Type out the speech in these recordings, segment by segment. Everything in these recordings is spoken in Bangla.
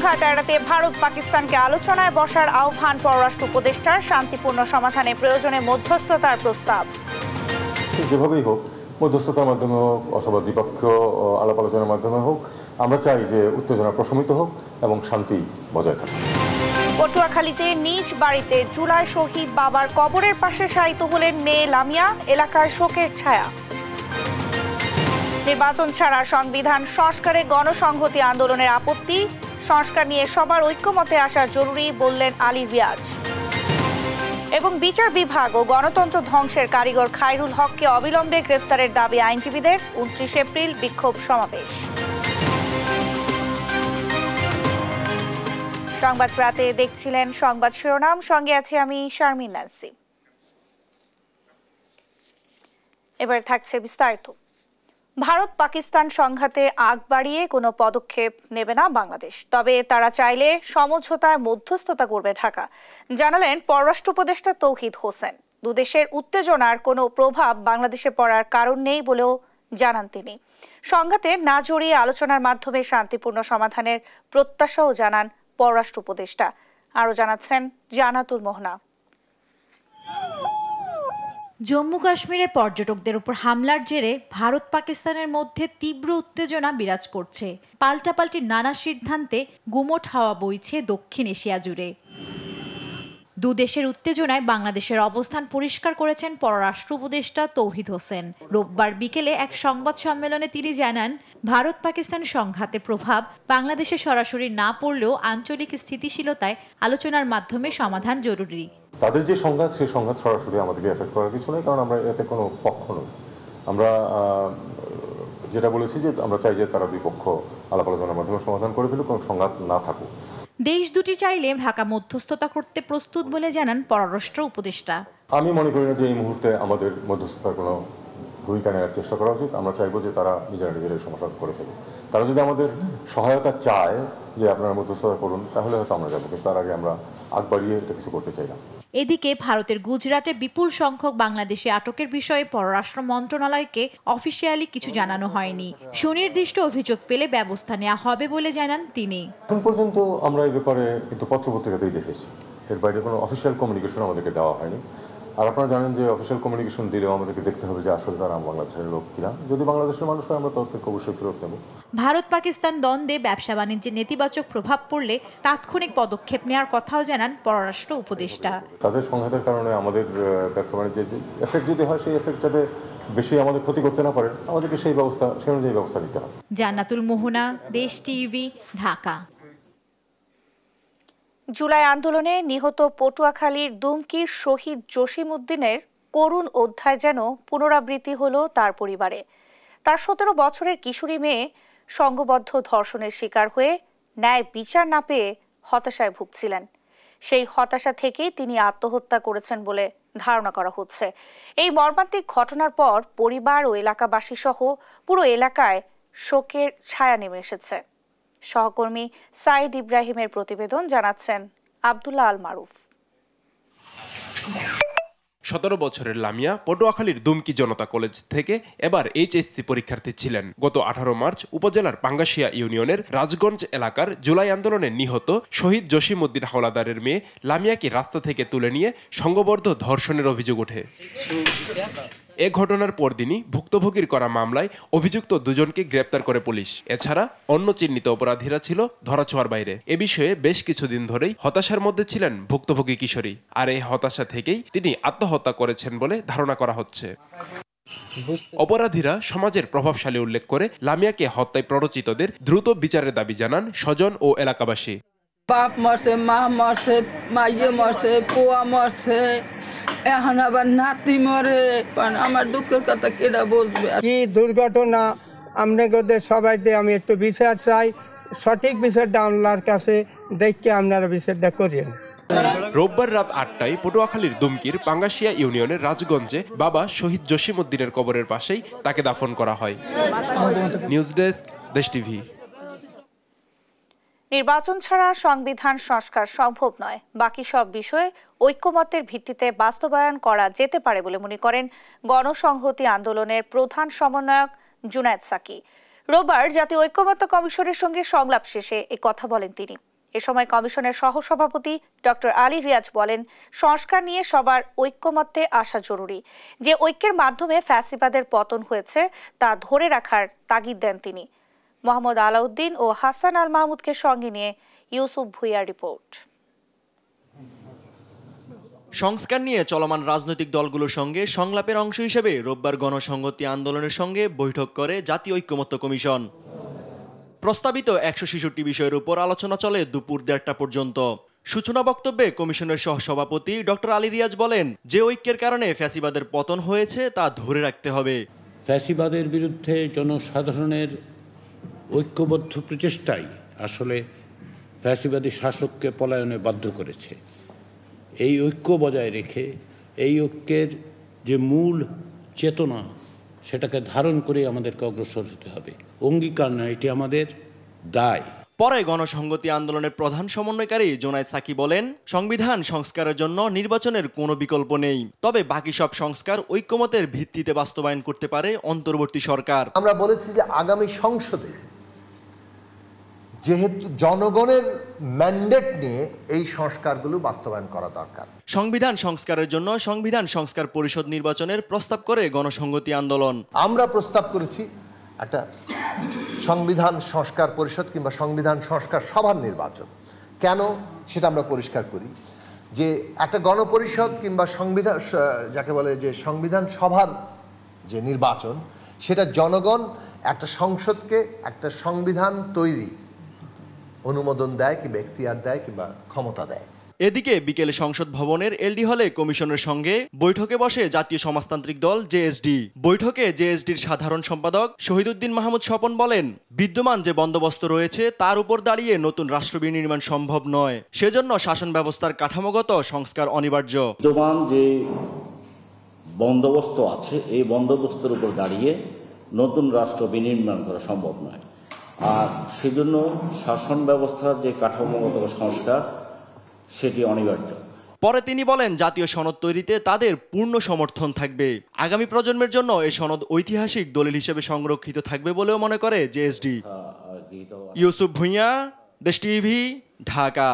সংঘাত এড়াতে ভারত পাকিস্তানকে আলোচনায় বসার আহ্বান পররাষ্ট্র উপদেষ্টার। শান্তিপূর্ণ সমাধানে প্রয়োজনে মধ্যস্থতার প্রস্তাব। যেভাবেই হোক, মধ্যস্থতার মাধ্যমে হোক অথবা দ্বিপক্ষীয় আলাপ আলোচনার মাধ্যমে হোক, আমরা চাই যে উত্তেজনা প্রশমিত হোক এবং শান্তি বজায় থাকে। পটুয়াখালীতে নিজ বাড়িতে জুলাই শহীদ বাবার কবরের পাশে শায়িত হলেন মেয়ে লামিয়া, এলাকার শোকের ছায়া। নির্বাচন ছাড়া সংবিধান সংস্কারে গণসংহতি আন্দোলনের আপত্তি। সংস্কার নিয়ে সবার ঐক্যমতে আসা জরুরি বললেন আলী রিয়াজ। এবং বিচার বিভাগ ও গণতন্ত্র ধ্বংসের কারিগর খায়রুল হককে অবিলম্বে গ্রেফতারের দাবি আইনজীবীদের। 29 এপ্রিল বিক্ষোভ সমাবেশ। সংবাদ রাতে দেখছিলেন সংবাদ শিরোনাম, সঙ্গে আছি আমি শারমিন নাসি। এবার থাকছে বিস্তারিত। ভারত পাকিস্তান সংঘাতে আগ বাড়িয়ে কোনো পদক্ষেপ নেবে না বাংলাদেশ, তবে তারা চাইলে সমঝোতায় মধ্যস্থতা করবে ঢাকা, জানালেন পররাষ্ট্র উপদেষ্টা তৌহিদ হোসেন। দুদেশের উত্তেজনার কোনো প্রভাব বাংলাদেশে পড়ার কারণ নেই বলেও জানান তিনি। সংঘাতে না জড়িয়ে আলোচনার মাধ্যমে শান্তিপূর্ণ সমাধানের প্রত্যাশাও জানান পররাষ্ট্র উপদেষ্টা। আরও জানাচ্ছেন জানাতুল মোহনা। জম্মু কাশ্মীরে পর্যটকদের উপর হামলার জেরে ভারত পাকিস্তানের মধ্যে তীব্র উত্তেজনা বিরাজ করছে। পাল্টাপাল্টি নানা সিদ্ধান্তে গুমোট হাওয়া বইছে দক্ষিণ এশিয়া জুড়ে। দুদেশের উত্তেজনায় বাংলাদেশের অবস্থান পরিষ্কার করেছেন পররাষ্ট্র উপদেষ্টা তৌহিদ হোসেন। রোববার বিকেলে এক সংবাদ সম্মেলনে তিনি জানান, ভারত পাকিস্তান সংঘাতের প্রভাব বাংলাদেশে সরাসরি না পড়লেও আঞ্চলিক স্থিতিশীলতায় আলোচনার মাধ্যমে সমাধান জরুরি। তাদের যে সংঘাত, সেই সংঘাত সরাসরি আমাদেরকে এফেক্ট করার কিছু নেই, কারণ আমরা এতে কোনো পক্ষ নই। আমরা যেটা বলেছি যে আমরা চাই যে তারা দুই পক্ষ আলাপ আলোচনার মাধ্যমে সমাধান করে ফেলুক, কোনো সংঘাত না থাকুক। দেশ দুটি চাইলে ঢাকা মধ্যস্থতা করতে প্রস্তুত বলে জানান পররাষ্ট্র উপদেষ্টা। আমি মনে করি না যে এই মুহূর্তে আমাদের মধ্যস্থতার কোনো ভূমিকা নেওয়ার চেষ্টা করা উচিত। আমরা চাইবো যে তারা নিজেরাই সমস্যা করে ফেলে। তারা যদি আমাদের সহায়তা চায় যে আপনারা মধ্যস্থতা করুন, তাহলে হয়তো আমরা যাবো, কিন্তু তার আগে আমরা আগ বাড়িয়ে এটা কিছু করতে চাই না। এদিকে ভারতের গুজরাটে বিপুল সংখ্যক বাংলাদেশি আটকের বিষয়ে পররাষ্ট্র মন্ত্রণালয়কে অফিসিয়ালি কিছু জানানো হয়নি। সুনির্দিষ্ট অভিযোগ পেলে ব্যবস্থা নেওয়া হবে বলে জানান তিনি। এখন পর্যন্ত আমরা এই ব্যাপারে কিন্তু পত্রপত্রিকাতেই দেখেছি, এর বাইরে কোনো অফিসিয়াল কমিউনিকেশন আমাদেরকে দেওয়া হয়নি। আর আপনারা জানেন যে অফিসিয়াল কমিউনিকেশন দিলেও আমাদেরকে দেখতে হবে যে আসলে তারা বাংলাদেশের লোক কিনা। যদি বাংলাদেশের মানুষ হয়, আমরা তাদেরকে অবশ্যই ফেরত নেব। ভারত পাকিস্তান দ্বন্দ্বে ব্যবসা বাণিজ্যে নেতিবাচক প্রভাব পড়লে তাৎক্ষণিক পদক্ষেপ নেওয়ার কথাও জানান পররাষ্ট্র উপদেষ্টা। তাদের সংঘাতের কারণে আমাদের ব্যবসা বাণিজ্যের যে এফেক্ট যদি হয়, সেই এফেক্ট যাতে বেশি আমাদের ক্ষতি করতে না পারে, আমাদেরকে সেই অনুযায়ী ব্যবস্থা নিতে হবে। জান্নাতুল মোহনা, দেশ টিভি, ঢাকা। জুলাই আন্দোলনে নিহত পটুয়াখালীর দুমকির শহীদ জসিম উদ্দিনের করুণ অধ্যায় যেন পুনরাবৃত্তি হলো তার পরিবারে। তার 17 বছরের কিশোরী মেয়ে সংঘবদ্ধ ধর্ষণের শিকার হয়ে ন্যায় বিচার না পেয়ে হতাশায় ভুগছিলেন। সেই হতাশা থেকেই তিনি আত্মহত্যা করেছেন বলে ধারণা করা হচ্ছে। এই মর্মান্তিক ঘটনার পর পরিবার ও এলাকাবাসী সহ পুরো এলাকায় শোকের ছায়া নেমে এসেছে। সহকর্মী সাইদ ইব্রাহিমের প্রতিবেদন, জানাচ্ছেন আব্দুল্লাহ আল মারুফ। 17 বছরের লামিয়া পটুয়াখালীর দুমকি জনতা কলেজ থেকে এবার এইচএসসি পরীক্ষার্থী ছিলেন। গত 18 মার্চ উপজেলার পাঙ্গাশিয়া ইউনিয়নের রাজগঞ্জ এলাকার জুলাই আন্দোলনে নিহত শহীদ জসিম উদ্দিন হাওলাদারের মেয়ে লামিয়াকে রাস্তা থেকে তুলে নিয়ে সংঘবদ্ধ ধর্ষণের অভিযোগ ওঠে। এ ঘটনার পরদিনই ভুক্তভোগীর করা মামলায় অভিযুক্ত দুজনকে গ্রেপ্তার করে পুলিশ। এছাড়া অন্য চিহ্নিত অপরাধীরা ছিল ধরাছোঁয়ার বাইরে। এ বিষয়ে বেশ কিছুদিন ধরেই হতাশার মধ্যে ছিলেন ভুক্তভোগী কিশোরী। আর এই হতাশা থেকেই তিনি আত্মহত্যা করেছেন বলে ধারণা করা হচ্ছে। অপরাধীরা সমাজের প্রভাবশালী উল্লেখ করে লামিয়াকে হত্যায় প্ররোচিতদের দ্রুত বিচারের দাবি জানান স্বজন ও এলাকাবাসী। বাপ মরছে, মা মরছে, মাইয়ে মরছে, পোয়া মরছে, এখন আবার নাতি মরে। আমার দুঃখের কথা কেডা বুঝবে? কি দুর্ঘটনা! আপনাদের সবাইকে আমি একটু বিচার চাই, সঠিক বিচারটা আল্লাহর কাছে দেখে আপনারা বিচারটা করেন। রোববার রাত 8টায় পটুয়াখালীর দুমকির পাঙ্গাশিয়া ইউনিয়নের রাজগঞ্জে বাবা শহীদ জসিম উদ্দিনের কবরের পাশেই তাকে দাফন করা হয়। নিউজ ডেস্ক, দেশ টিভি। নির্বাচন ছাড়া সংবিধান সংস্কার সম্ভব নয়। বাকি সব বিষয়ে ঐক্যমত্যের ভিত্তিতে বাস্তবায়ন করা যেতে পারে বলে মনে করেন গণসংহতি আন্দোলনের প্রধান সমন্বয়ক জুনায়েদ সাকি। রোববার জাতীয় ঐক্যমত্য কমিশনের সঙ্গে সংলাপ শেষে এ কথা বলেন তিনি। এ সময় কমিশনের সহসভাপতি ডক্টর আলী রিয়াজ বলেন, সংস্কার নিয়ে সবার ঐক্যমত্যে আসা জরুরি। যে ঐক্যের মাধ্যমে ফ্যাসিবাদের পতন হয়েছে তা ধরে রাখার তাগিদ দেন তিনি। মোহাম্মদ আলাউদ্দিন ও হাসান আল মাহমুদকে সঙ্গে নিয়ে ইউসুফ ভুইয়ার রিপোর্ট। সংস্কার নিয়ে চলমান রাজনৈতিক দলগুলোর সঙ্গে সংলাপের অংশ হিসেবে রোববার গণসংহতি আন্দোলনের সঙ্গে বৈঠক করে জাতীয় ঐক্যমত্য কমিশন। প্রস্তাবিত 166 বিষয়ের উপর আলোচনা চলে দুপুর 1:30 পর্যন্ত। সূচনা বক্তব্যে কমিশনের সহসভাপতি ডক্টর আলী রিয়াজ বলেন, যে ঐক্যের কারণে ফ্যাসিবাদের পতন হয়েছে তা ধরে রাখতে হবে। ফ্যাসিবাদের বিরুদ্ধে জনসাধারণের ঐক্যবদ্ধ প্রচেষ্টাই আসলে ফ্যাসিবাদী শাসককে পলায়নে বাধ্য করেছে। এই ঐক্য বজায় রেখে এই ঐক্যের যে মূল চেতনা সেটাকে ধারণ করে আমাদেরকে অগ্রসর হতে হবে। অঙ্গীকার না, এটি আমাদের দায়। পরে গণসংহতি আন্দোলনের প্রধান সমন্বয়কারী জোনায়েদ সাকি বলেন, সংবিধান সংস্কারের জন্য নির্বাচনের কোনো বিকল্প নেই, তবে বাকি সব সংস্কার ঐক্যমতের ভিত্তিতে বাস্তবায়ন করতে পারে অন্তর্বর্তী সরকার। আমরা বলেছি যে আগামী সংসদে যেহেতু জনগণের ম্যান্ডেট নিয়ে এই সংস্কারগুলো বাস্তবায়ন করা দরকার। সংবিধান সংস্কারের জন্য সংবিধান সংস্কার পরিষদ নির্বাচনের প্রস্তাব করে গণসংহতি আন্দোলন। আমরা প্রস্তাব করেছি একটা সংবিধান সংস্কার পরিষদ কিংবা সংবিধান সংস্কার সভার নির্বাচন। কেন সেটা আমরা পরিষ্কার করি যে একটা গণপরিষদ কিংবা সংবিধান যাকে বলে যে সংবিধান সভার যে নির্বাচন, সেটা জনগণ একটা সংসদকে একটা সংবিধান তৈরি অনুমোদন দেয় কিংবা এখতিয়ার দেয় কিংবা ক্ষমতা দেয়। এদিকে বিকেলে সংসদ ভবনের এলডি হলে কমিশনের সঙ্গে বৈঠকে বসে জাতীয় সমাজতান্ত্রিক দল জেএসডি। বৈঠকে জেএসডির সাধারণ সম্পাদক শহীদুদ্দিন মাহমুদ স্বপন বলেন, বিদ্যমান যে বন্দোবস্ত রয়েছে তার উপর দাঁড়িয়ে নতুন রাষ্ট্র বিনির্মাণ সম্ভব নয়, সেজন্য শাসন ব্যবস্থার কাঠামোগত সংস্কার অনিবার্য। বিদ্যমান যে বন্দোবস্ত আছে এই বন্দোবস্তের উপর দাঁড়িয়ে নতুন রাষ্ট্র বিনির্মাণ করা সম্ভব নয়, আর সেজন্য শাসন ব্যবস্থার যে কাঠামোগত সংস্কার সেটি অনিবার্য। পরে তিনি বলেন, জাতীয় সনদ তৈরিতে তাদের পূর্ণ সমর্থন থাকবে। আগামী প্রজন্মের জন্য এই সনদ ঐতিহাসিক দলিল হিসেবে সংরক্ষিত থাকবে বলেও মনে করে জেএসডি। ইউসুফ ভুইয়া, দেশ টিভি, ঢাকা।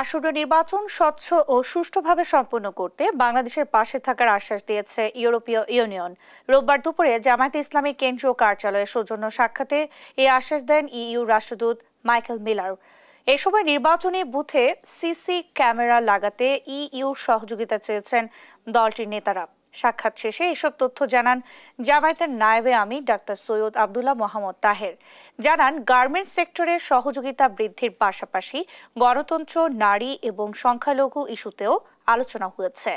আসন্ন নির্বাচন স্বচ্ছ ও সুষ্ঠুভাবে সম্পন্ন করতে বাংলাদেশের পাশে থাকার আশ্বাস দিয়েছে ইউরোপীয় ইউনিয়ন। রোববার দুপুরে জামায়াতে ইসলামীর কেন্দ্রীয় কার্যালয়ে সৌজন্য সাক্ষাতে এই আশ্বাস দেন ইইউ রাষ্ট্রদূত মাইকেল মিলার। এ সময় নির্বাচনী বুথে সিসি ক্যামেরা লাগাতে ইইউর সহযোগিতা চেয়েছেন দলটির নেতারা। সাক্ষাৎ শেষে এসব তথ্য জানান জামায়াতের নায়েবে আমির ডাক্তার সৈয়দ আব্দুল্লাহ মোহাম্মদ তাহের। জানান, গার্মেন্টস সেক্টরের সহযোগিতা বৃদ্ধির পাশাপাশি গণতন্ত্র, নারী এবং সংখ্যালঘু ইস্যুতেও আলোচনা হয়েছে।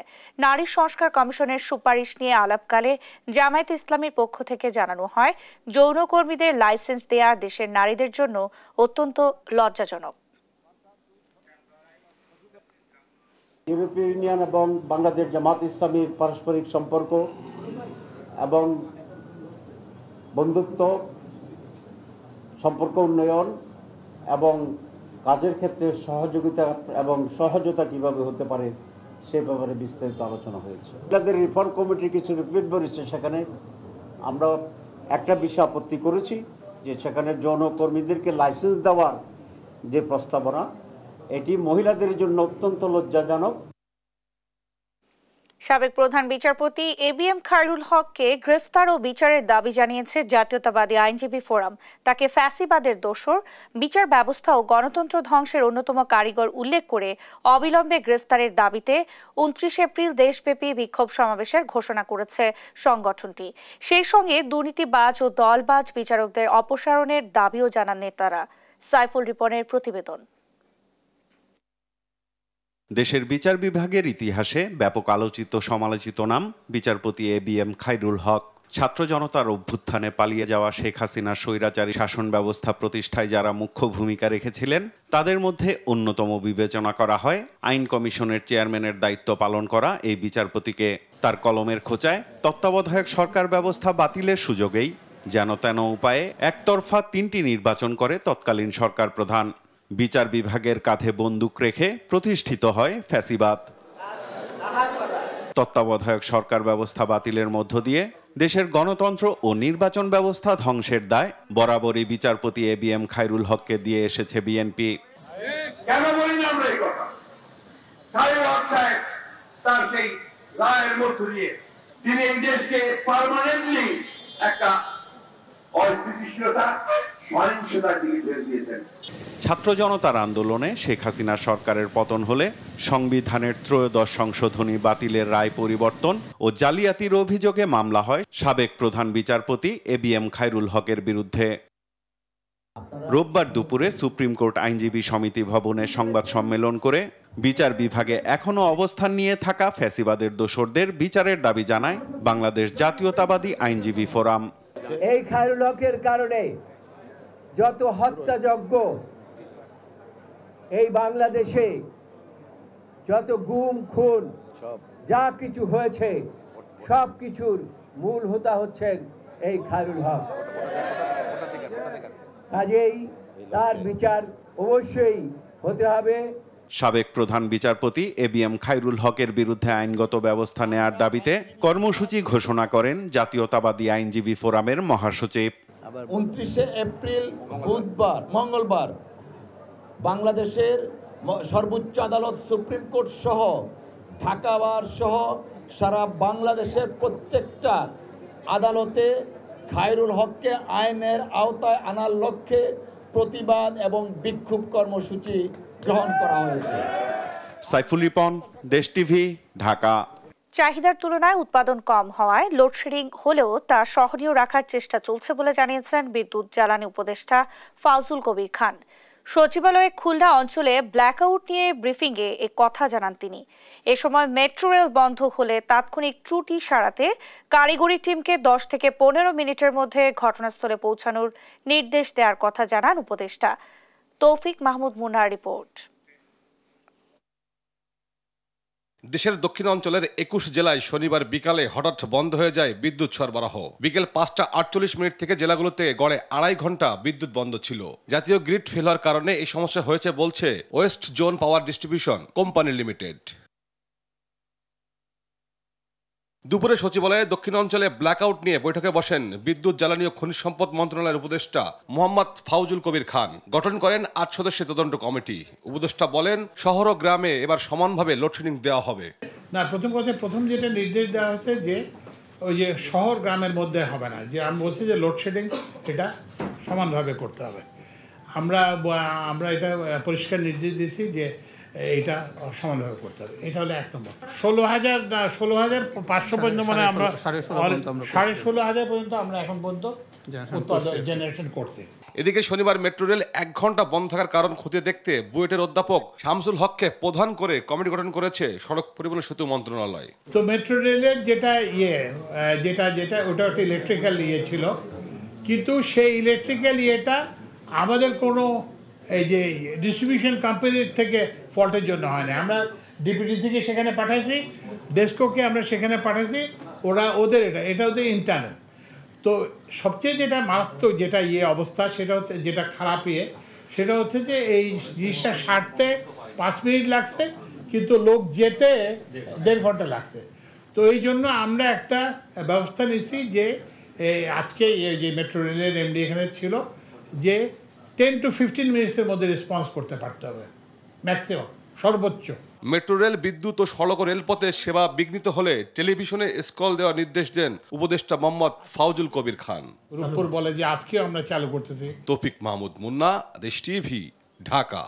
নারী সংস্কার কমিশনের সুপারিশ নিয়ে আলাপকালে জামায়াত ইসলামীর পক্ষ থেকে জানানো হয়, যৌনকর্মীদের লাইসেন্স দেয়া দেশের নারীদের জন্য অত্যন্ত লজ্জাজনক। ইউরোপীয় ইউনিয়ন এবং বাংলাদেশ জামাত ইসলামীর পারস্পরিক সম্পর্ক এবং বন্ধুত্ব, সম্পর্ক উন্নয়ন এবং কাজের ক্ষেত্রে সহযোগিতা এবং সহজতা কিভাবে হতে পারে সে ব্যাপারে বিস্তারিত আলোচনা হয়েছে। আমাদের রিফর্ম কমিটির কিছু রিপোর্ট বেরিয়েছে, সেখানে আমরা একটা বিষয় আপত্তি করেছি যে সেখানে যৌনকর্মীদেরকে লাইসেন্স দেওয়ার যে প্রস্তাবনা, এটি মহিলাদের জন্য অত্যন্ত লজ্জাজনক। সাবেক প্রধান বিচারপতি এবিএম খায়রুল হককে গ্রেফতার ও বিচারের দাবি জানিয়েছে জাতীয়তাবাদী আইনজীবী ফোরাম। তাকে ফ্যাসিবাদের দোসর, বিচার ব্যবস্থা ও গণতন্ত্র ধ্বংসের অন্যতম কারিগর উল্লেখ করে অবিলম্বে গ্রেফতারের দাবিতে 29 এপ্রিল দেশব্যাপী বিক্ষোভ সমাবেশের ঘোষণা করেছে সংগঠনটি। সেই সঙ্গে দুর্নীতিবাজ ও দলবাজ বিচারকদের অপসারণের দাবিও জানান নেতারা। সাইফুল রিপনের প্রতিবেদন। দেশের বিচার বিভাগের ইতিহাসে ব্যাপক আলোচিত সমালোচিত নাম বিচারপতি এবিএম খায়রুল হক। ছাত্র জনতার অভ্যুত্থানে পালিয়ে যাওয়া শেখ হাসিনার স্বৈরাচারী শাসন ব্যবস্থা প্রতিষ্ঠায় যারা মুখ্য ভূমিকা রেখেছিলেন তাদের মধ্যে অন্যতম বিবেচনা করা হয় আইন কমিশনের চেয়ারম্যানের দায়িত্ব পালন করা এই বিচারপতিকে। তার কলমের খোঁচায় তত্ত্বাবধায়ক সরকার ব্যবস্থা বাতিলের সুযোগেই যেন তেন উপায়ে একতরফা 3টি নির্বাচন করে তৎকালীন সরকার প্রধান। বিচার বিভাগের কাঁধে বন্দুক রেখে প্রতিষ্ঠিত হয় ফ্যাসিবাদ। তত্ত্বাবধায়ক সরকার ব্যবস্থা বাতিলের মধ্য দিয়ে দেশের গণতন্ত্র ও নির্বাচন ব্যবস্থা ধ্বংসের দায় বরাবরই বিচারপতি ABM খায়রুল হককে দিয়ে এসেছে বিএনপি। কেন বলি না আমরা এই কথা? খায়রুল হক সাহেব তার সেই রায়ের মধ্য দিয়ে তিনি এই দেশকে পার্মানেন্টলি একটা অস্থিতিশীলতা, সহিংসতার দিকে ঠেলে দিয়েছেন। ছাত্র জনতার আন্দোলনে শেখ হাসিনা সরকারের পতন হলে সংবিধানের ত্রয়োদশ সংশোধনী বাতিলের রায় পরিবর্তন ও জালিয়াতির অভিযোগে মামলা হয় সাবেক প্রধান বিচারপতি ABM খায়রুল হকের বিরুদ্ধে। রোববার দুপুরে সুপ্রিম কোর্ট আইনজীবী সমিতি ভবনে সংবাদ সম্মেলন করে বিচার বিভাগে এখনো অবস্থান নিয়ে থাকা ফ্যাসিবাদের দোসরদের বিচারের দাবি জানায় বাংলাদেশ জাতীয়তাবাদী আইনজীবী ফোরাম। এই খায়রুল হকের কারণে যত হত্যাযজ্ঞ এই বাংলাদেশে, যত গুম খুন যা কিছু হয়েছে, সব কিছুর মূল হোতা হচ্ছেন এই খায়রুল হক। কাজেই তার বিচার অবশ্যই হতে হবে। সাবেক প্রধান বিচারপতি ABM খায়রুল হকের বিরুদ্ধে আইনগত ব্যবস্থা নেয়ার দাবিতে কর্মসূচি ঘোষণা করেন জাতীয়তাবাদী আইনজীবী ফোরামের মহাসচিব। 29 এপ্রিল বুধবার, মঙ্গলবার বাংলাদেশের সর্বোচ্চ আদালত সুপ্রিম কোর্ট সহ ঢাকা বার সহ সারা বাংলাদেশের প্রত্যেকটা আদালতে খায়রুল হককে আইনের আওতায় আনার লক্ষ্যে প্রতিবাদ এবং বিক্ষোভ কর্মসূচি গ্রহণ করা হয়েছে। সাইফুল রিপন, দেশ টিভি, ঢাকা। চাহিদার তুলনায় উৎপাদন কম হওয়ায় লোডশেডিং হলেও তা সহনীয় রাখার চেষ্টা চলছে বলে জানিয়েছেন বিদ্যুৎ জ্বালানি উপদেষ্টা ফাউজুল কবির খান। সচিবালয়ে খুলনা অঞ্চলে ব্ল্যাকআউট নিয়ে ব্রিফিংয়ে এ কথা জানান তিনি। এ সময় মেট্রো রেল বন্ধ হলে তাৎক্ষণিক ত্রুটি সারাতে কারিগরি টিমকে 10 থেকে 15 মিনিটের মধ্যে ঘটনাস্থলে পৌঁছানোর নির্দেশ দেওয়ার কথা জানান উপদেষ্টা। তৌফিক মাহমুদ মুন্নার রিপোর্ট। দেশের দক্ষিণাঞ্চলের 21 জেলায় শনিবার বিকালে হঠাৎ বন্ধ হয়ে যায় বিদ্যুৎ সরবরাহ। বিকেল 5:48 থেকে জেলাগুলোতে গড়ে 2.5 ঘন্টা বিদ্যুৎ বন্ধ ছিল। জাতীয় গ্রিড ফেল হওয়ার কারণে এই সমস্যা হয়েছে বলছে West zone power distribution company limited. দুপুরে সচিবালয়ে দক্ষিণাঞ্চলে ব্ল্যাকআউট নিয়ে বৈঠকে বসেন বিদ্যুৎ জ্বালানি ও খনিজ সম্পদ মন্ত্রণালয়ের উপদেষ্টা মোহাম্মদ ফাউজুল কবির খান। গঠন করেন 8 সদস্যের তদন্ত কমিটি। উপদেষ্টা বলেন, শহর ও গ্রামে এবার সমানভাবে লোডশেডিং দেওয়া হবে না। প্রথম যেটা নির্দেশ দেওয়া হয়েছে যে ওই যে শহর গ্রামের মধ্যে হবে না, যে আমি বলছি যে লোডশেডিং এটা সমানভাবে করতে হবে। আমরা এটা পরিষ্কার নির্দেশ দিয়েছি যে এটা সমানভাবে করতে হবে। এটা হলো 1 নম্বর। 16,500 পর্যন্ত মানে আমরা 16,500 পর্যন্ত আমরা এখন পর্যন্ত জেনারেশন করছি। এদিকে শনিবার মেট্রো রেল 1 ঘন্টা বন্ধ থাকার কারণ খতিয়ে দেখতে বুয়েটের অধ্যাপক শামসুল হককে প্রধান করে কমিটি গঠন করেছে সড়ক পরিবহন সেতু মন্ত্রণালয়। তো মেট্রো রেলের যেটা ওটা একটা ইলেকট্রিক্যাল ছিল, কিন্তু সেই ইলেকট্রিক্যাল আমাদের কোনো এই যে ডিস্ট্রিবিউশন কোম্পানির থেকে ফল্টের জন্য হয় না। আমরা ডিপিডিসিকে সেখানে পাঠাইছি, ডেস্কোকে আমরা সেখানে পাঠাইছি, ওদের এটা ওদের ইন্টারনাল। তো সবচেয়ে যেটা মারাত্মক যেটা অবস্থা সেটা হচ্ছে, যেটা খারাপ সেটা হচ্ছে যে এই জিনিসটা সারতে 5 মিনিট লাগছে, কিন্তু লোক যেতে 1.5 ঘন্টা লাগছে। তো এই জন্য আমরা একটা ব্যবস্থা নিচ্ছি যে আজকে যে মেট্রো রেলের এমডি এখানে ছিল যে 10 to 15 মিনিটসের মধ্যে রেসপন্স করতে পারতে হবে ম্যাক্সিমাম, সর্বোচ্চ। মেট্রো রেল, বিদ্যুৎ ও সড়ক রেলপথে সেবা বিঘ্নিত হলে টেলিভিশনে স্কল দেওয়ার নির্দেশ দেন উপদেষ্টা মোহাম্মদ ফাউজুল কবির খান। রূপপুর বলে যে আজকে আমরা চালু করতেছি। তৌফিক মাহমুদ মুন্না, দেশ টিভি, ঢাকা।